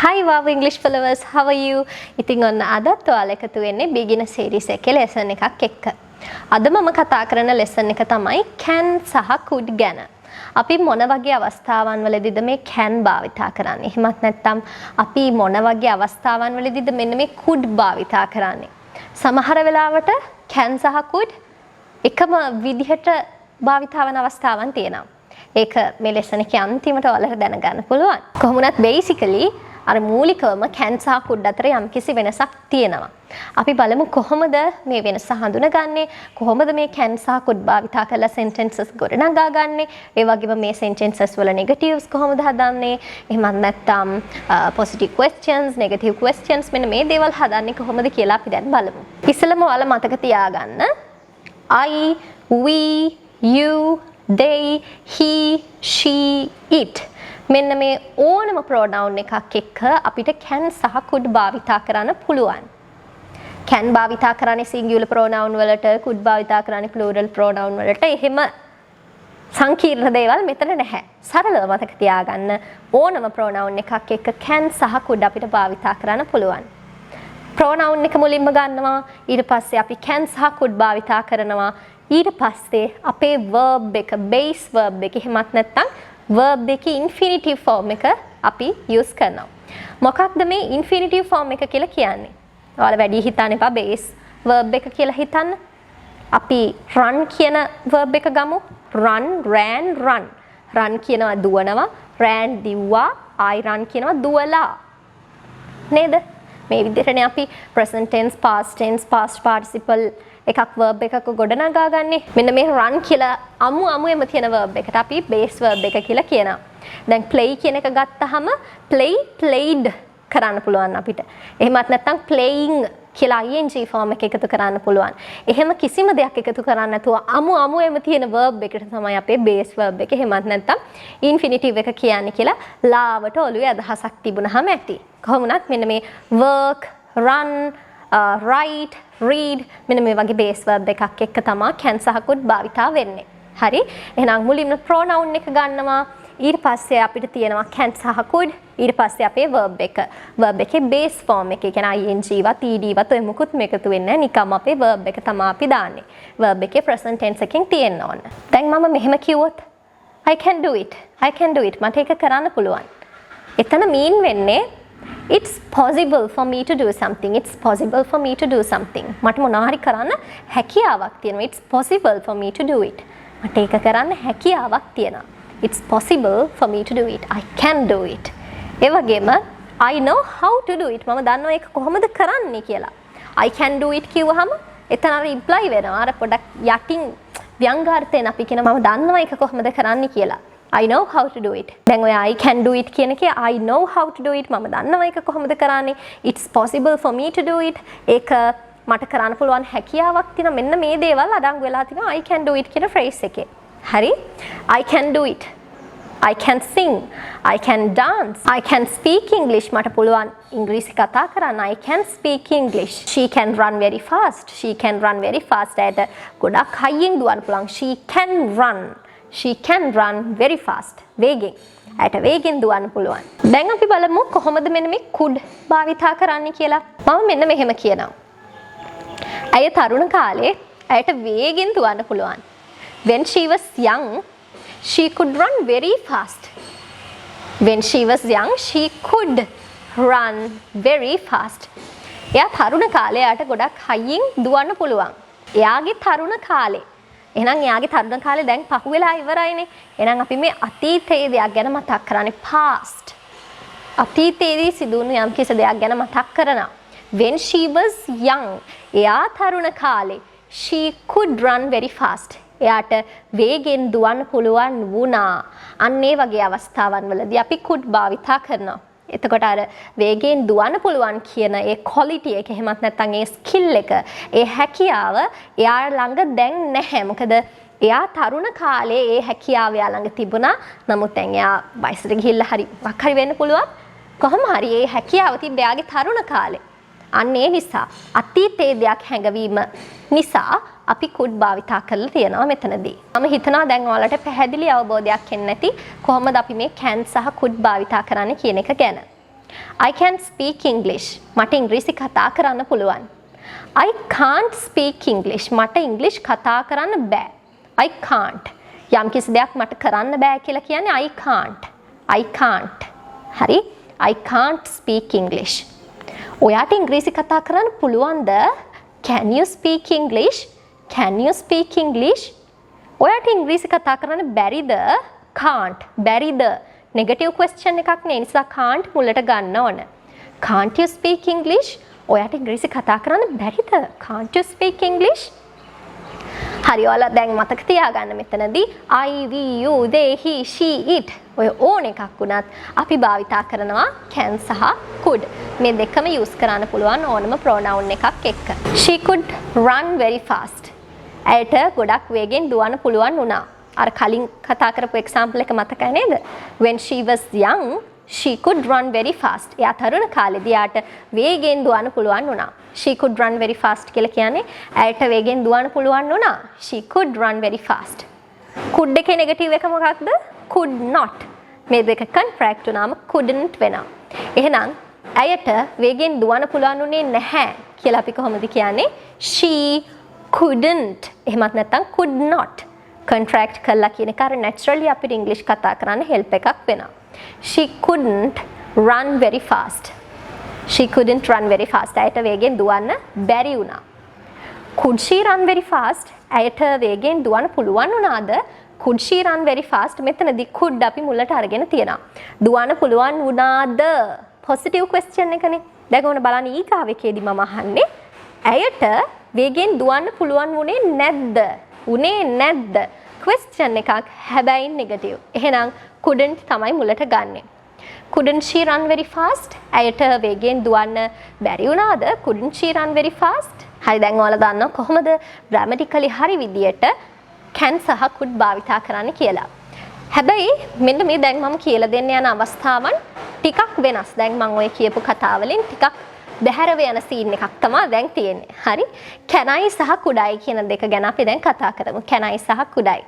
Hi wow English followers, how are you? ඉතින් ඔන්න අදත් ඔයාලා එකතු වෙන්නේ beginner series එකේ lesson එකක් එක්ක. අද මම කතා කරන lesson එක තමයි can සහ could ගැන. අපි මොන වගේ අවස්ථාවන් වලදීද මේ can භාවිතා කරන්නේ? එහෙමත් නැත්නම් අපි මොන වගේ අවස්ථාවන් වලදීද මෙන්න මේ could භාවිතා කරන්නේ? සමහර වෙලාවට can සහ could එකම විදිහට භාවිතා වන අවස්ථාවන් තියෙනවා. ඒක මේ lesson එකේ අන්තිමට ඔයාලට දැනගන්න පුළුවන්. කොහොම වුණත් basically අර මූලිකවම can සහ could අතර යම්කිසි වෙනසක් තියෙනවා. අපි බලමු කොහොමද මේ වෙනස හඳුනගන්නේ, කොහොමද මේ can සහ could භාවිතා කරලා sentences ගොඩනගා ගන්නේ, ඒ වගේම මේ sentences වල negatives කොහොමද හදන්නේ, එහෙමත් නැත්නම් positive questions, negative questions මෙන්න මේ දේවල් හදන්නේ කොහොමද කියලා අපි දැන් බලමු. ඉස්සෙල්ලම ඔයාලා මතක තියාගන්න I, we, you, they, he, she, it මෙන්න මේ ඕනම pronoun එකක් එක්ක අපිට can සහ could භාවිතා කරන්න පුළුවන්. can භාවිතා කරන්නේ singular pronoun වලට, could භාවිතා කරන්නේ plural pronoun වලට. එහෙම සංකීර්ණ දේවල් මෙතන නැහැ. සරලව මතක තියාගන්න ඕනම pronoun එකක් එක්ක can සහ could අපිට භාවිතා කරන්න පුළුවන්. pronoun එක මුලින්ම ගන්නවා, ඊට පස්සේ අපි can සහ could භාවිතා කරනවා. ඊට පස්සේ අපේ verb එක, base verb එක එහෙමත් නැත්නම් verb එකේ infinitive form එක අපි use කරනවා. මොකක්ද මේ infinitive form එක කියලා කියන්නේ? ඔයාලා වැඩි හිතන්න එපා base verb එක කියලා හිතන්න. අපි run කියන verb එක ගමු. run, ran, run. run කියනවා දුවනවා, ran දිව්වා, I run කියනවා දුවලා. නේද? මේ විදිහටනේ අපි present tense, past tense, past participle එකක් verb එකක ගොඩනගා ගන්නේ. මෙන්න මේ run කියලා අමුෙම තියෙන verb එකට අපි base verb එක කියලා කියනවා. දැන් play කියන එක ගත්තාම play, played කරන්න පුළුවන් අපිට. එහෙමත් නැත්නම් playing කියලා ing form එක එකතු කරන්න පුළුවන්. එහෙම කිසිම දෙයක් එකතු කරන්නේ නැතුව අමුෙම තියෙන verb එකට තමයි අපේ base verb එක. එහෙමත් නැත්නම් infinitive එක කියන්නේ කියලා ලාවට ඔළුවේ අදහසක් තිබුණාම ඇති. කොහොම වුණත් මෙන්න මේ work, run, write, read මෙන්න මේ වගේ base verb එකක් එක්ක තමයි can සහ could භාවිතා වෙන්නේ. හරි? එහෙනම් මුලින්ම pronoun එක ගන්නවා. ඊට පස්සේ අපිට තියෙනවා can සහ could. ඊට පස්සේ අපේ verb එක. verb එකේ base form එක. ඒ කියන්නේ ing වත් ed වත් ඔය මුකුත් මේකතු වෙන්නේ නැහැ. නිකම්ම අපේ verb එක තමයි අපි දාන්නේ. verb එකේ present tense එකෙන් තියෙන්න ඕන. දැන් මම මෙහෙම කිව්වොත් I can do it. I can do it. මට ඒක කරන්න පුළුවන්. එතන mean වෙන්නේ it's possible for me to do something. It's possible for me to do something. මට මොනවා හරි කරන්න හැකියාවක් තියෙනවා. It's possible for me to do it. මට ඒක කරන්න හැකියාවක් තියෙනවා. It's possible for me to do it. I can do it. ඒ වගේම I know how to do it. මම දන්නවා ඒක කොහොමද කරන්නේ කියලා. I can do it කිව්වහම එතන අර imply වෙනවා. අර පොඩක් යටින් ව්‍යංගාර්ථයෙන් අපි කියන මම දන්නවා ඒක කොහොමද කරන්නේ කියලා. I know how to do it. දැන් ඔය I can do it කියන එකේ I know how to do it මම දන්නවා ඒක කොහොමද කරන්නේ. It's possible for me to do it. ඒක මට කරන්න පුළුවන් හැකියාවක් තියෙනවා. මෙන්න මේ දේවල් අඩංගු වෙලා තියෙනවා I can do it කියන phrase එකේ. හරි? I can do it. I can sing. I can dance. I can speak English. මට පුළුවන් ඉංග්‍රීසි කතා කරන්න. I can speak English. She can run very fast. She can run very fast. ඇයට ගොඩක් හයියෙන් දුවන්න පුළුවන්. She can run. She can run very fast. වේගෙන්. ඇයට වේගෙන් දුවන්න පුළුවන්. දැන් අපි බලමු කොහොමද මෙන්න මේ could භාවිතා කරන්නේ කියලා. මම මෙන්න මෙහෙම කියනවා. ඇය තරුණ කාලේ ඇයට වේගෙන් දුවන්න පුළුවන්. When she was young, she could run very fast. When she was young, she could run very fast. එයා තරුණ කාලේ ඇයට ගොඩක් හයියෙන් දුවන්න පුළුවන්. එයාගේ තරුණ කාලේ. එහෙනම් එයාගේ තරුණ කාලේ දැන් පහු වෙලා ඉවරයිනේ. එහෙනම් අපි මේ අතීතයේ දෙයක් ගැන මතක් කරන්නේ past. අතීතයේදී සිදු වුණු යම් කිසි දෙයක් ගැන මතක් කරනවා. When she was young, එයා තරුණ කාලේ she could run very fast. එයාට වේගෙන් දුවන්න පුළුවන් වුණා. අන්න ඒ වගේ අවස්ථාවන් වලදී අපි could භාවිතා කරනවා. එතකොට අර වේගෙන් දුවන්න පුළුවන් කියන ඒ quality එක එහෙමත් නැත්නම් ඒ skill එක, ඒ හැකියාව එයා ළඟ දැන් නැහැ. මොකද එයා තරුණ කාලේ ඒ හැකියාව එයා ළඟ තිබුණා. නමුත් දැන් එයා වයසට ගිහිල්ලා හරි මොකක් හරි වෙන්න පුළුවන්. කොහොම හරි ඒ හැකියාව තිබ්බ එයාගේ තරුණ කාලේ. අන්න ඒ නිසා අතීතයේ දෙයක් හැඟවීම නිසා අපි could භාවිතා කරලා තියෙනවා මෙතනදී. මම හිතනවා දැන් ඔයාලට පැහැදිලි අවබෝධයක් එන්නේ නැති කොහොමද අපි මේ can සහ could භාවිතා කරන්නේ කියන එක ගැන. I can speak English. මට ඉංග්‍රීසි කතා කරන්න පුළුවන්. I can't speak English. මට ඉංග්‍රීසි කතා කරන්න බෑ. I can't. යම් කිසි දෙයක් මට කරන්න බෑ කියලා කියන්නේ I can't. I can't. හරි? I can't speak English. ඔයාට ඉංග්‍රීසි කතා කරන්න පුළුවන්ද? Can you speak English? Can you speak English? ඔයාට ඉංග්‍රීසි කතා කරන්න බැරිද? Can't. බැරිද? Negative question එකක් නේ. නිසා can't මුලට ගන්න ඕන. Can't you speak English? ඔයාට ඉංග්‍රීසි කතා කරන්න බැරිද? Can't you speak English? හරි ඔයාලා දැන් මතක තියාගන්න මෙතනදී I, we, you, they, he, she, it ඔය ඕන එකක් වුණත් අපි භාවිතා කරනවා can සහ could. මේ දෙකම use කරන්න පුළුවන් ඕනම pronoun එකක් එක්ක. She could run very fast. ඇයට ගොඩක් වේගෙන් දුවන්න පුළුවන් වුණා. අර කලින් කතා කරපු example එක මතකයි නේද? When she was young, she could run very fast. එයා තරුණ කාලේදී යාට වේගෙන් දුවන්න පුළුවන් වුණා. She could run very fast කියලා කියන්නේ ඇයට වේගෙන් දුවන්න පුළුවන් වුණා. She could run very fast. could එකේ negative එක මොකක්ද? could not. මේ දෙක contract වුණාම couldn't වෙනවා. එහෙනම් ඇයට වේගෙන් දුවන්න පුළුවන් උනේ නැහැ කියලා අපි කොහොමද කියන්නේ? She couldn't. එහෙමත් නැත්නම් could not. contract කළා කියන එක අර naturally අපිට English කතා කරන්න help එකක් වෙනවා. She couldn't run very fast. She couldn't run very fast. ඇයට වේගෙන් දුවන්න බැරි වුණා. Could she run very fast? ඇයට වේගෙන් දුවන්න පුළුවන් වුණාද? Could she run very fast? මෙතනදී could අපි මුලට අරගෙන තියෙනවා. දුවන්න පුළුවන් වුණාද? positive question එකනේ. දැන් ඕන බලන්න ඊගාවෙකේදී මම අහන්නේ ඇයට වේගෙන් දුවන්න පුළුවන් වුණේ නැද්ද? උනේ නැද්ද? question එකක් හැබැයි negative. එහෙනම් couldn't තමයි මුලට ගන්නෙ. Couldn't she run very fast? ඇයට වේගෙන් දුවන්න බැරි වුණාද? Couldn't she run very fast? හරි දැන් ඔයාලා දන්නවා කොහොමද grammatically හරි විදියට can සහ could භාවිතා කරන්න කියලා. හැබැයි මෙන්න මේ දැන් මම කියලා දෙන්න යන අවස්ථාවන් ටිකක් වෙනස්. දැන් මම ඔය කියපු කතාවලින් ටිකක් බැහැරව යන සීන් එකක් තමයි දැන් තියෙන්නේ. හරි? can I සහ could I කියන දෙක ගැන අපි දැන් කතා කරමු. can I සහ could I.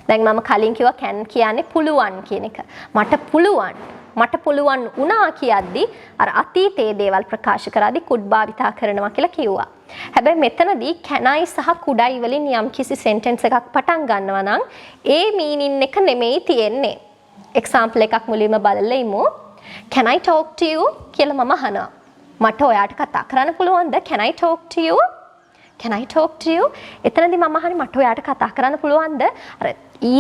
දැන් මම කලින් කිව්වා can කියන්නේ පුළුවන් කියන එක. මට පුළුවන් වුණා කියද්දි අර අතීතයේ දේවල් ප්‍රකාශ කරද්දි could භාවිතා කරනවා කියලා කිව්වා. හැබැයි මෙතනදී can I සහ could I වලින් යම් කිසි sentence එකක් පටන් ගන්නවා නම් ඒ meaning එක නෙමෙයි තියෙන්නේ. example එකක් මුලින්ම බලලා ඉමු. can I talk to you කියලා මම අහනවා. මට ඔයාට කතා කරන්න පුළුවන්ද? can I talk to you? can I talk to you? එතනදී මම අහන්නේ මට ඔයාට කතා කරන්න පුළුවන්ද? අර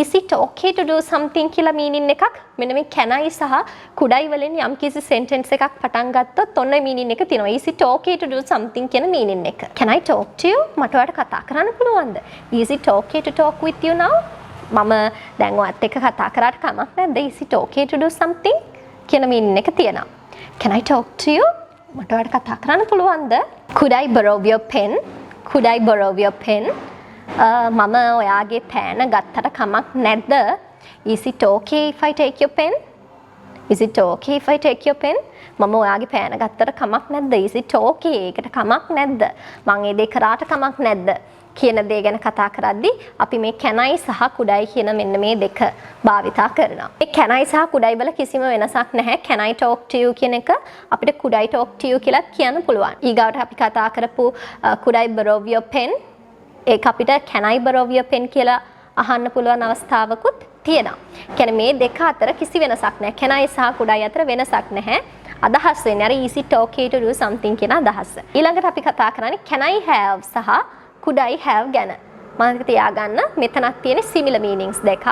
is it okay to do something කියලා meaning එකක් මෙන්න මේ can I සහ could I වලින් යම් කිසි sentence එකක් පටන් ගත්තොත් ඔන්න meaning එක තියෙනවා. is it okay to do something කියන meaning එක. can I talk to you? මට ඔයාට කතා කරන්න පුළුවන්ද? is it okay to talk with you now? මම දැන් ඔයත් එක්ක කතා කරාට කමක් නැද්ද? is it okay to do something කියන meaning එක තියෙනවා. can I talk to you? මට ඔයාට කතා කරන්න පුළුවන්ද? could I borrow your pen? could I borrow your pen? මම ඔයාගේ පෑන ගත්තට කමක් නැද්ද? is it okay if I take your pen? is it okay if I take your pen? මම ඔයාගේ පෑන ගත්තට කමක් නැද්ද? is it okay? ඒකට කමක් නැද්ද? මං ඒ දේ කරාට කමක් නැද්ද? කියන දේ ගැන කතා කරද්දී අපි මේ can I සහ could I කියන මෙන්න මේ දෙක භාවිතා කරනවා. මේ can I සහ could I වල කිසිම වෙනසක් නැහැ. can I talk to you කියන එක අපිට could I talk to you කියලාත් කියන්න පුළුවන්. ඊගාවට අපි කතා කරපු could I borrow your pen ඒක අපිට can I borrow your pen කියලා අහන්න පුළුවන් අවස්ථාවකුත් තියෙනවා. කියන්නේ මේ දෙක අතර කිසි වෙනසක් නැහැ. can I සහ could I අතර වෙනසක් නැහැ. අදහස් වෙන්නේ අර is it okay to do something කියන අදහස. ඊළඟට අපි කතා කරන්නේ can I have සහ could I have ගැන. මතක තියාගන්න මෙතනක් තියෙන similar meanings දෙකක්.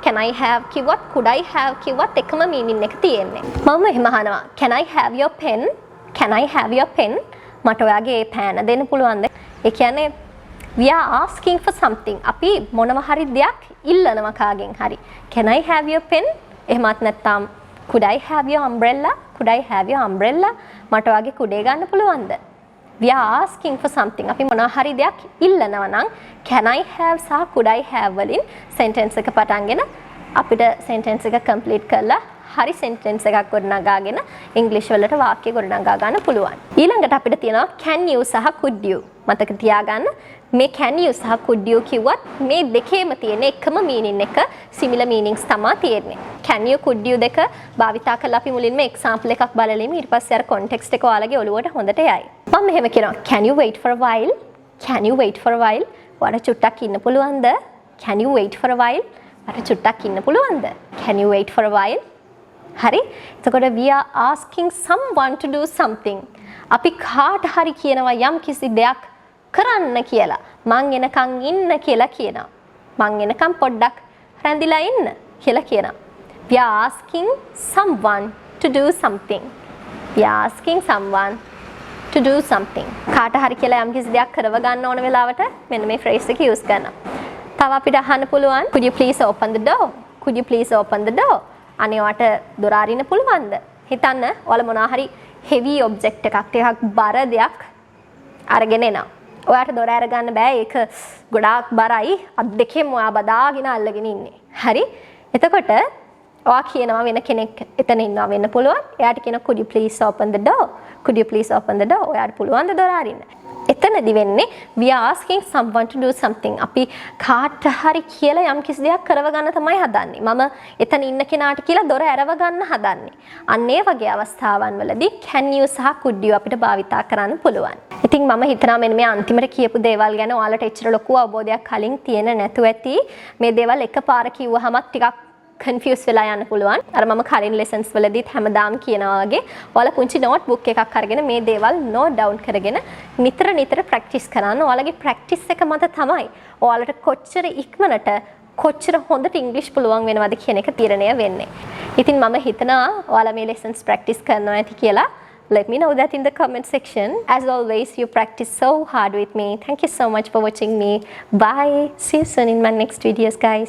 can I have කිව්වත් could I have කිව්වත් එකම meaning එක තියෙන්නේ. මම එහෙම අහනවා can I have your pen? can I have your pen? මට ඔයාගේ පෑන දෙන්න පුළුවන්ද? ඒ කියන්නේ we are asking for something. අපි මොනවා හරි දෙයක් ඉල්ලනවා කාගෙන් හරි. can I have your pen? එහෙමත් නැත්නම් could I have your umbrella? could I have your umbrella? මට ඔයාගේ කුඩේ ගන්න පුළුවන්ද? we are asking for something. අපි මොනවා හරි දෙයක් ඉල්ලනවා නම් can I have සහ could I have වලින් sentence එක පටන්ගෙන අපිට sentence එක complete කරලා හරි sentence එකක් ගොඩනගාගෙන English වලට වාක්‍ය ගොඩනගා ගන්න පුළුවන්. ඊළඟට අපිට තියෙනවා can you සහ could you. මතක තියාගන්න මේ can you සහ could you කිව්වත් මේ දෙකේම තියෙන එකම meaning එක similar meanings තමයි තියෙන්නේ. can you could you දෙක භාවිතා කරලා අපි මුලින්ම example එකක් බලලෙමු. ඊට පස්සේ අර context එක ඔයාලගේ ඔළුවට හොඳට යයි. මම මෙහෙම කියනවා can you wait for a while? can you wait for a while? ඔයාලා චුට්ටක් ඉන්න පුළුවන්ද? can you wait for a while? ඔයාලා චුට්ටක් ඉන්න පුළුවන්ද? can you wait for a while? හරි. එතකොට we are asking someone to do something. අපි කාට හරි කියනවා යම් කිසි දෙයක් කරන්න කියලා. මං එනකන් ඉන්න කියලා කියනවා. මං එනකන් පොඩ්ඩක් රැඳිලා ඉන්න කියලා කියනවා. We are asking someone to do something. We are asking someone to do something. කාට හරි කියලා යම් කිසි දෙයක් කරව ගන්න ඕන වෙලාවට මෙන්න මේ phrase එක use කරනවා. තව අපිට අහන්න පුළුවන් could you please open the door? could you please open the door? අනේ වට දොර අරින්න පුළුවන්ද? හිතන්න ඔයාලා මොනවා හරි heavy object එකක් ටිකක් බර දෙයක් අරගෙන එනවා. ඔයාට දොර අර ගන්න බෑ ඒක ගොඩාක් බරයි. අත් දෙකෙන් ඔයා බදාගෙන අල්ලගෙන ඉන්නේ. හරි? එතකොට ඔයා කියනවා වෙන කෙනෙක් එතන ඉන්නවා වෙන්න පුළුවන්. එයාට කියනවා could you please open the door? could you please open the door? ඔයාට පුළුවන් ද දොර අරින්න? එතනදි වෙන්නේ we are asking someone to do something. අපි කාට හරි කියලා යම් කිසි දෙයක් කරව ගන්න තමයි හදන්නේ. මම එතන ඉන්න කෙනාට කියලා දොර ඇරව ගන්න හදන්නේ. අන්න ඒ වගේ අවස්ථාවන් වලදී can you සහ could you අපිට භාවිතා කරන්න පුළුවන්. ඉතින් මම හිතනවා මෙන්න මේ අන්තිමට කියපු දේවල් ගැන ඔයාලට එච්චර ලොකු අවබෝධයක් කලින් තියෙන නැතුව ඇති. මේ දේවල් එකපාර කිව්වහම ටිකක් confuse වෙලා යන්න පුළුවන්. අර මම කලින් lessons වලදීත් හැමදාම කියනවා වගේ ඔයාලා පුංචි notebook එකක් අරගෙන මේ දේවල් note down කරගෙන නිතර practice කරන්න. ඔයාලගේ practice එක මත තමයි ඔයාලට කොච්චර ඉක්මනට කොච්චර හොඳට English පුළුවන් වෙනවද කියන එක තීරණය වෙන්නේ. ඉතින් මම හිතනවා ඔයාලා මේ lessons practice කරනවා ඇති කියලා. Let me know that in the comment section. As always, you practice so hard with me. Thank you so much for watching me. Bye. See you soon in my next videos, guys.